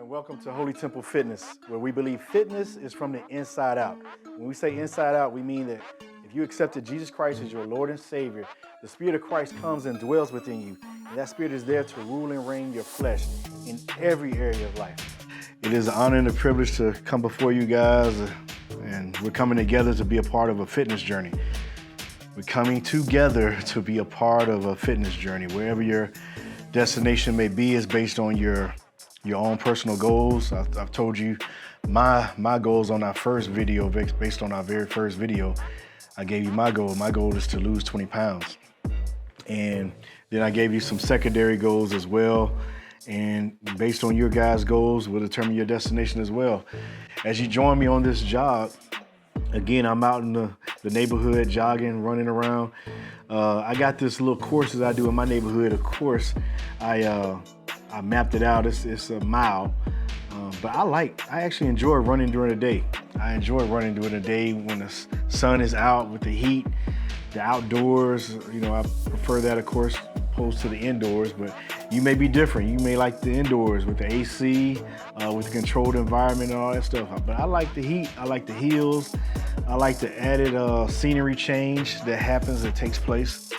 and welcome to Holy Temple Fitness, where we believe fitness is from the inside out. When we say inside out, we mean that if you accepted Jesus Christ as your Lord and Savior, the Spirit of Christ comes and dwells within you. And that Spirit is there to rule and reign your flesh in every area of life. It is an honor and a privilege to come before you guys, and we're coming together to be a part of a fitness journey. We're coming together to be a part of a fitness journey. Wherever your destination may be is based on your own personal goals. I've told you my goals on our first video, based on our very first video. I gave you my goal. My goal is to lose 20 pounds. And then I gave you some secondary goals as well. And based on your guys' goals will determine your destination as well. As you join me on this jog, again, I'm out in the neighborhood jogging, running around. I got this little course that I do in my neighborhood. Of course, I mapped it out. It's a mile, but I actually enjoy running during the day. I enjoy running during the day when the sun is out with the heat, the outdoors. You know, I prefer that, of course, opposed to the indoors, but you may be different. You may like the indoors with the AC, with the controlled environment and all that stuff. But I like the heat, I like the hills, I like the added scenery change that takes place.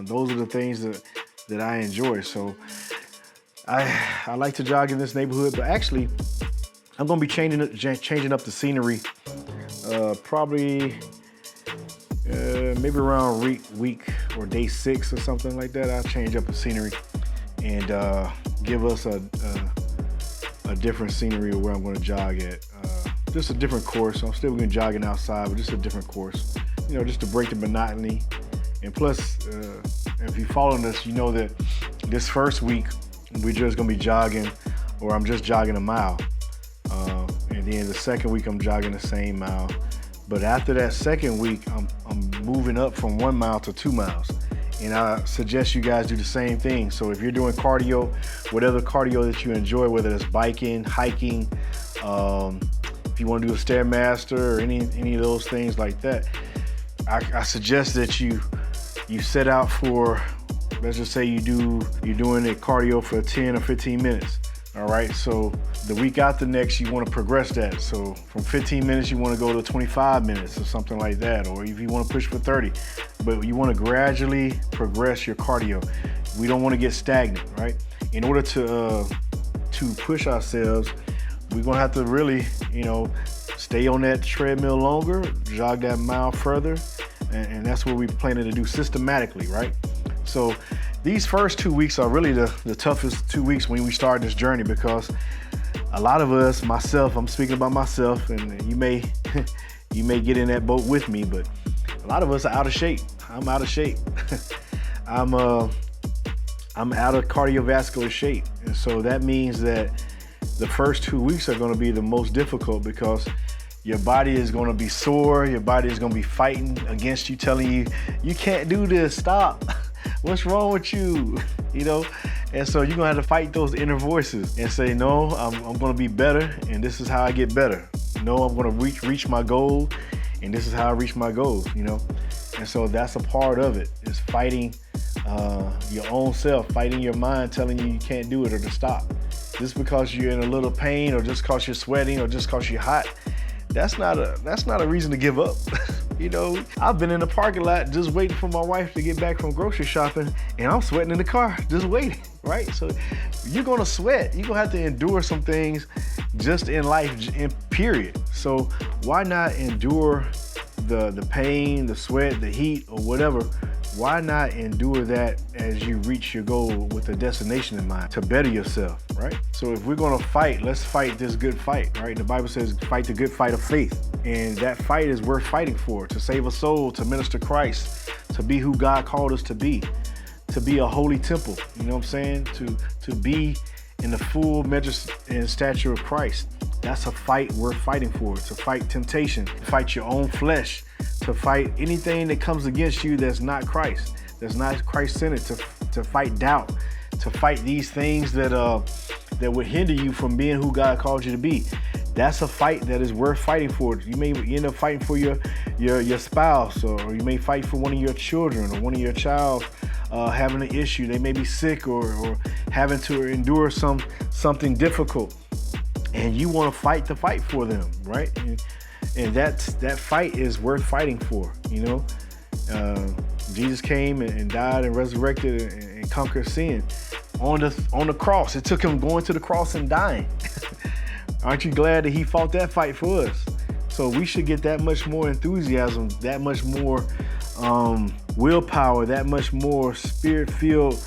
Those are the things that I enjoy. So I like to jog in this neighborhood, but actually I'm gonna be changing up the scenery probably maybe around week or day 6 or something like that. I'll change up the scenery and give us a different scenery of where I'm gonna jog at. Just a different course. I'm still gonna be jogging outside, but just a different course. You know, just to break the monotony. And plus, if you're following us, you know that this first week, we're just gonna be jogging, or I'm just jogging a mile. And then the second week, I'm jogging the same mile. But after that second week, I'm moving up from 1 mile to 2 miles. And I suggest you guys do the same thing. So if you're doing cardio, whatever cardio that you enjoy, whether it's biking, hiking, if you want to do a Stairmaster or any of those things like that, I suggest that you set out for, let's just say you're doing a cardio for 10 or 15 minutes. All right, so the week after next, you want to progress that. So from 15 minutes, you want to go to 25 minutes or something like that. Or if you want to push for 30, but you want to gradually progress your cardio. We don't want to get stagnant, right? In order to push ourselves, we're going to have to really, stay on that treadmill longer, jog that mile further. And that's what we're planning to do systematically, right? So these first 2 weeks are really the toughest 2 weeks when we start this journey, because a lot of us, myself, I'm speaking about myself, and you may get in that boat with me, but a lot of us are out of shape. I'm out of shape. I'm out of cardiovascular shape. And so that means that the first 2 weeks are going to be the most difficult, because your body is going to be sore. Your body is going to be fighting against you, telling you, you can't do this, stop. What's wrong with you? And so you're going to have to fight those inner voices and say, no, I'm going to be better, and this is how I get better. No, I'm going to reach my goal, and this is how I reach my goals, And so that's a part of it, is fighting your own self, fighting your mind, telling you can't do it or to stop. Just because you're in a little pain, or just because you're sweating, or just because you're hot, that's not a reason to give up. I've been in the parking lot just waiting for my wife to get back from grocery shopping, and I'm sweating in the car, just waiting, right? So you're gonna sweat. You're gonna have to endure some things just in life, in period. So why not endure the pain, the sweat, the heat, or whatever? Why not endure that as you reach your goal with a destination in mind to better yourself, right? So if we're gonna fight, let's fight this good fight, right? The Bible says fight the good fight of faith. And that fight is worth fighting for, to save a soul, to minister Christ, to be who God called us to be a holy temple, you know what I'm saying? To be in the full measure and stature of Christ. That's a fight worth fighting for, to fight temptation, to fight your own flesh, to fight anything that comes against you that's not Christ, that's not Christ-centered, to fight doubt, to fight these things that would hinder you from being who God called you to be. That's a fight that is worth fighting for. You may end up fighting for your spouse, or you may fight for one of your children, or one of your child having an issue. They may be sick or having to endure something difficult. and you want to fight the fight for them, right? And that fight is worth fighting for, you know. Jesus came and died and resurrected and conquered sin on the cross. It took him going to the cross and dying. Aren't you glad that he fought that fight for us? So we should get that much more enthusiasm, that much more willpower, that much more spirit-filled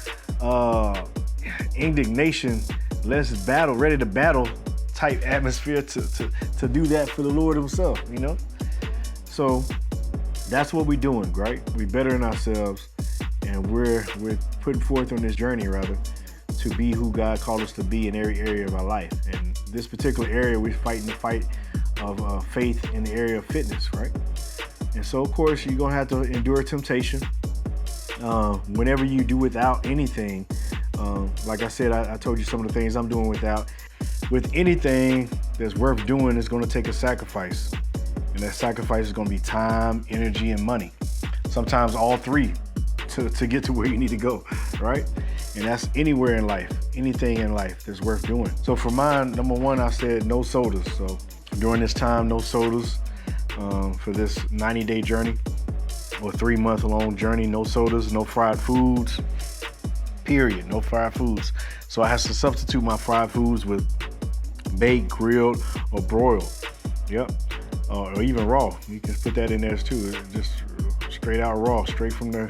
indignation, less battle, ready to battle type atmosphere to do that for the Lord himself, you know? So that's what we're doing, right? We're bettering ourselves, and we're putting forth on this journey, rather, to be who God called us to be in every area of our life. And this particular area, we're fighting the fight of faith in the area of fitness, right? And so, of course, you're gonna have to endure temptation. Whenever you do without anything, like I said, I told you some of the things I'm doing without. With anything that's worth doing, it's gonna take a sacrifice. And that sacrifice is gonna be time, energy, and money. Sometimes all three to get to where you need to go, right? And that's anywhere in life, anything in life that's worth doing. So for mine, number one, I said no sodas. So during this time, no sodas for this 90-day journey or 3-month-long journey, no sodas, no fried foods, period, no fried foods. So I have to substitute my fried foods with baked, grilled, or broiled. Yep. Or even raw. You can put that in there too. Just straight out raw, straight from the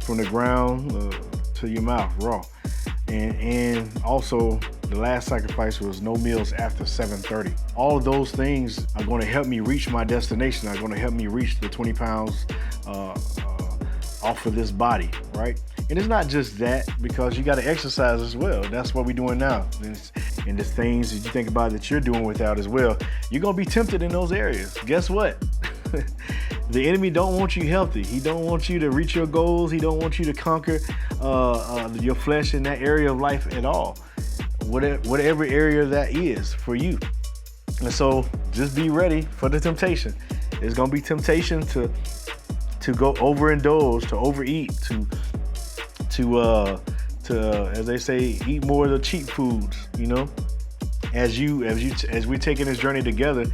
from the ground to your mouth, raw. And also the last sacrifice was no meals after 7:30. All of those things are going to help me reach my destination. Are going to help me reach the 20 pounds off of this body, right? And it's not just that, because you got to exercise as well. That's what we're doing now. And the things that you think about that you're doing without as well, you're going to be tempted in those areas. Guess what? The enemy don't want you healthy. He don't want you to reach your goals. He don't want you to conquer your flesh in that area of life at all. Whatever area that is for you. And so just be ready for the temptation. There's going to be temptation to go overindulge, to overeat, to as they say, eat more of the cheap foods, you know. As we're taking this journey together,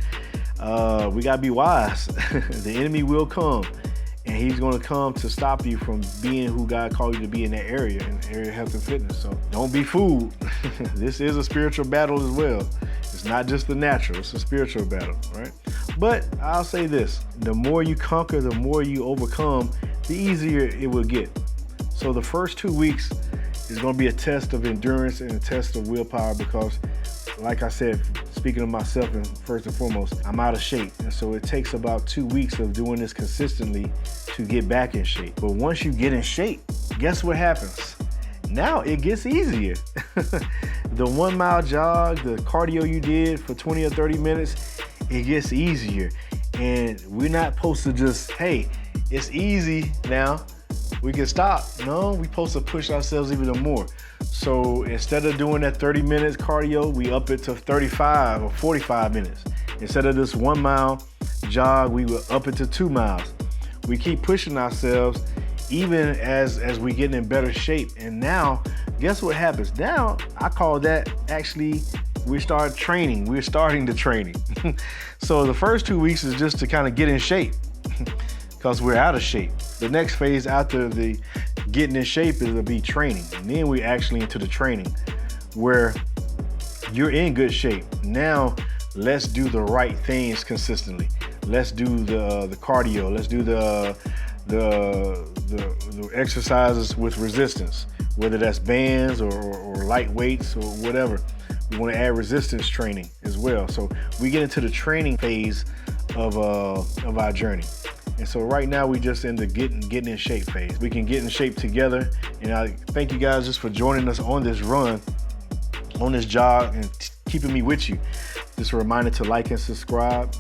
we gotta be wise. The enemy will come, and he's gonna come to stop you from being who God called you to be in that area, in the area of health and fitness. So don't be fooled. This is a spiritual battle as well. It's not just the natural, it's a spiritual battle, right? But I'll say this, the more you conquer, the more you overcome, the easier it will get. So the first 2 weeks is going to be a test of endurance and a test of willpower, because, like I said, speaking of myself, and first and foremost, I'm out of shape. And so it takes about 2 weeks of doing this consistently to get back in shape. But once you get in shape, guess what happens? Now it gets easier. The 1 mile jog, the cardio you did for 20 or 30 minutes, it gets easier. And we're not supposed to just, hey, it's easy now, we can stop. No, we're supposed to push ourselves even more. So instead of doing that 30 minutes cardio, we up it to 35 or 45 minutes. Instead of this 1 mile jog, we will up it to 2 miles. We keep pushing ourselves even as we get in better shape. And now, guess what happens? Now, I call that actually, we start training. We're starting the training. So the first 2 weeks is just to kind of get in shape, because we're out of shape. The next phase after the getting in shape is to be training. And then we're actually into the training where you're in good shape. Now, let's do the right things consistently. Let's do the cardio. Let's do the exercises with resistance, whether that's bands or light weights or whatever. We want to add resistance training as well. So we get into the training phase of our journey. And so right now we just in the getting in shape phase. We can get in shape together. And I thank you guys just for joining us on this run, on this jog, and keeping me with you. Just a reminder to like and subscribe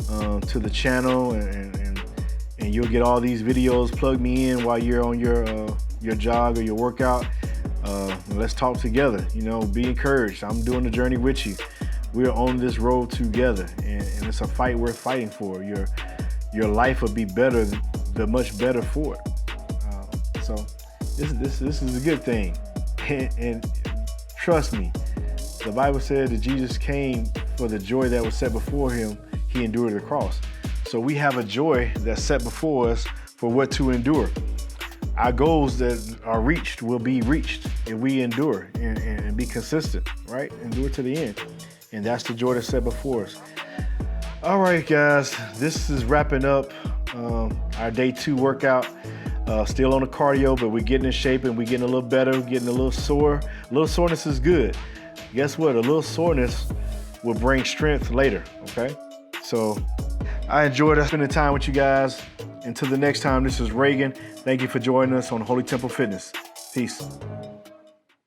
to the channel, and you'll get all these videos. Plug me in while you're on your jog or your workout. Let's talk together. You know, be encouraged. I'm doing the journey with you. We're on this road together, and it's a fight worth fighting for. Your life will be better, much better for it. So this is a good thing, and trust me, The Bible said that Jesus came for the joy that was set before him. He endured the cross. So we have a joy that's set before us for what to endure. Our goals that are reached will be reached if we endure and be consistent, right? Endure to the end. And that's the joy that's set before us. All right, guys, this is wrapping up our day 2 workout. Still on the cardio, but we're getting in shape and we're getting a little better. We're getting a little sore. A little soreness is good. Guess what? A little soreness will bring strength later, okay? So I enjoyed spending time with you guys. Until the next time, this is Reagan. Thank you for joining us on Holy Temple Fitness. Peace.